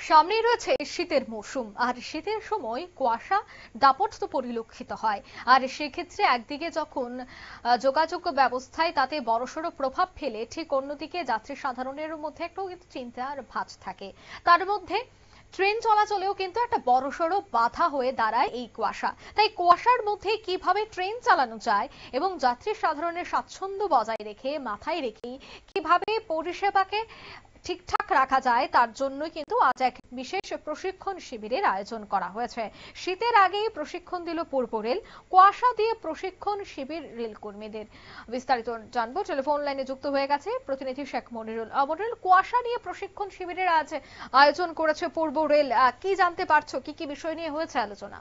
সামনেই রয়েছে শীতের মৌসুম, আর শীতের সময় কুয়াশা দাপট তো পরিলক্ষিত হয়। আর সেক্ষেত্রে একদিকে যখন যোগাযোগ ব্যবস্থায় তাতে বড়সড় প্রভাব ফেলে, ঠিক অন্যদিকে যাত্রী সাধারণের মধ্যে একটু কিন্তু চিন্তার ভাঁজ থাকে। তার মধ্যে ট্রেন চলাচলেও কিন্তু একটা বড়সড় বাধা হয়ে দাঁড়ায় এই কুয়াশা। তাই কুয়াশার মধ্যে কিভাবে ট্রেন চালানো যায় এবং যাত্রী সাধারণের স্বাচ্ছন্দ্য বজায় রেখে মাথায় রেখেই কিভাবে পরিষেবাকে ঠিকঠাক রাখা যায়, তার জন্যই কিন্তু আজ এক বিশেষ প্রশিক্ষণ শিবিরের আয়োজন করা হয়েছে। শীতের আগেই প্রশিক্ষণ দিল পূর্ব রেল। কুয়াশা দিয়ে প্রশিক্ষণ শিবির রেল কর্মীদের। বিস্তারিত জানবো, টেলিফোন লাইনে যুক্ত হয়ে গেছে প্রতিনিধি শেখ মনিরুল। মনিরুল, কুয়াশা নিয়ে প্রশিক্ষণ শিবিরের আজ আয়োজন করেছে পূর্ব রেল, কি জানতে পারছো, কি কি বিষয় নিয়ে হয়েছে আলোচনা?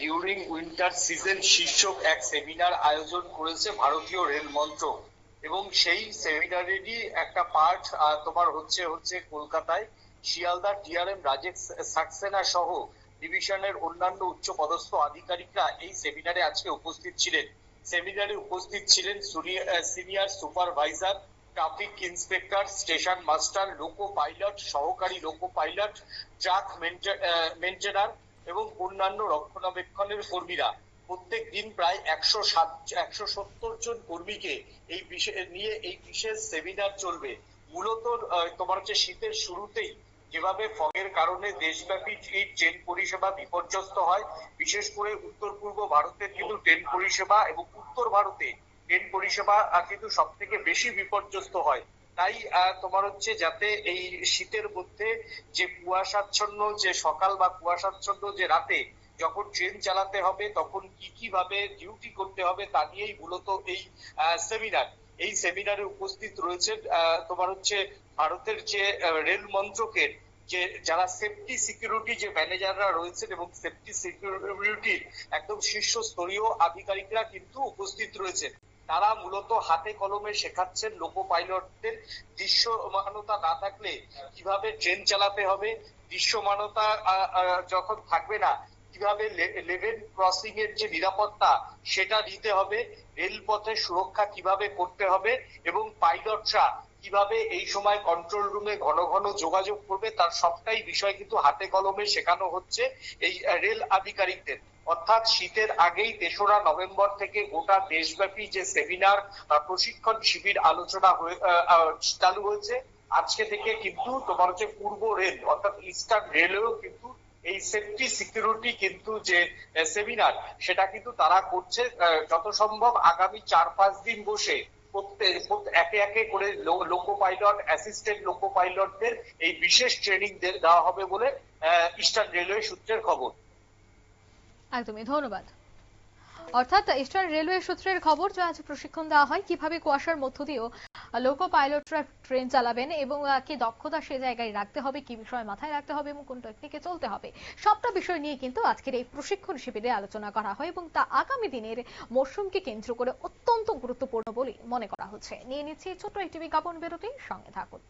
ডিউরিং উইন্টার সিজন শীর্ষক এক সেমিনার আয়োজন করেছে ভারতীয় রেল মন্ত্রক, এবং সেই সেমিনারেরই একটা পার্ট তোমার হচ্ছে কলকাতায় শিয়ালদা ডিআরএম রাজেশ সাক্সেনা সহ ডিভিশনের অন্যান্য উচ্চ পদস্থ আধিকারিকরা এই সেমিনারে আজকে উপস্থিত ছিলেন। সেমিনারে উপস্থিত ছিলেন senior supervisor, traffic inspector, station master, loco pilot, সহকারী লোকো পাইলট, ট্রাক মেনটেনার এবং অন্যান্য রক্ষণাবেক্ষণের কর্মীরা। প্রত্যেক দিন প্রায় 170 জন কর্মীকে এই বিষয় নিয়ে এই বিশেষ সেমিনার চলবে। মূলত তোমার হচ্ছে শীতের শুরুতেই যেভাবে ফগের কারণে দেশব্যাপী ট্রেন পরিষেবা বিপর্যস্ত হয়, বিশেষ করে উত্তর পূর্ব ভারতের কিন্তু ট্রেন পরিষেবা এবং উত্তর ভারতে ট্রেন পরিষেবা কিন্তু সব থেকে বেশি বিপর্যস্ত হয়। তাই তোমার হচ্ছে যাতে এই শীতের মধ্যে যে কুয়াশাচ্ছন্ন যে সকাল বা কুয়াশাচ্ছন্ন যে রাতে যখন ট্রেন চালাতে হবে তখন কি ভাবে ডিউটি করতে হবে তা নিয়েই মূলত এই সেমিনার। এই সেমিনারে উপস্থিত রয়েছেন তোমার হচ্ছে ভারতের যে রেল মন্ত্রকের যে যারা সেফটি সিকিউরিটি যে ম্যানেজাররা রয়েছেন এবং সেফটি সিকিউরিটির একদম শীর্ষস্তরীয় আধিকারিকরা কিন্তু উপস্থিত রয়েছেন। তারা মূলত হাতে কলমে শেখাচ্ছেন লোকো পাইলটদের দৃশ্যমানতা না থাকলে কিভাবে ট্রেন চালাতে হবে, দৃশ্যমানতা যখন থাকবে না কিভাবে লেভেল ক্রসিং এর যে নিরাপত্তা সেটা দিতে হবে, রেলপথে সুরক্ষা কিভাবে করতে হবে এবং পাইলটরা কিভাবে এই সময় কন্ট্রোল রুমে ঘন ঘন যোগাযোগ করবে, তার সবটাই বিষয় কিন্তু হাতে কলমে শেখানো হচ্ছে এই রেল আধিকারিকদের। অর্থাৎ শীতের আগেই 3রা নভেম্বর থেকে গোটা দেশব্যাপী যে সেমিনার প্রশিক্ষণ শিবির আলোচনা চালু হয়েছে, আজকে থেকে কিন্তু তোমার হচ্ছে পূর্ব রেল অর্থাৎ ইস্টার্ন রেলেও কিন্তু এই সেফটি সিকিউরিটি কিন্তু যে সেমিনার সেটা কিন্তু তারা করছে। যত সম্ভব আগামী 4-5 দিন বসে একে একে করে লোকো পাইলট, অ্যাসিস্ট্যান্ট লোকো পাইলটদের এই বিশেষ ট্রেনিং দেওয়া হবে বলে ইস্টার্ন রেলওয়ে সূত্রের খবর। একদমই, ধন্যবাদ। অর্থাৎ ইস্টার্ন রেলওয়ে সূত্রের খবর যে আজ প্রশিক্ষণ দেওয়া হয় কিভাবে কুয়াশার মধ্য দিয়েও লোকো পাইলটরা ট্রেন চালাবেন এবং কি দক্ষতা সে জায়গায় রাখতে হবে, কি বিষয় মাথায় রাখতে হবে এবং কোন টেকনিকে চলতে হবে, সবটা বিষয় নিয়ে কিন্তু আজকের এই প্রশিক্ষণ শিবিরে আলোচনা করা হয় এবং তা আগামী দিনের মরশুমকে কেন্দ্র করে অত্যন্ত গুরুত্বপূর্ণ বলে মনে করা হচ্ছে। নিয়ে নিচ্ছি ছোট্ট একটি বিজ্ঞাপন বিরতি, সঙ্গে থাকুন।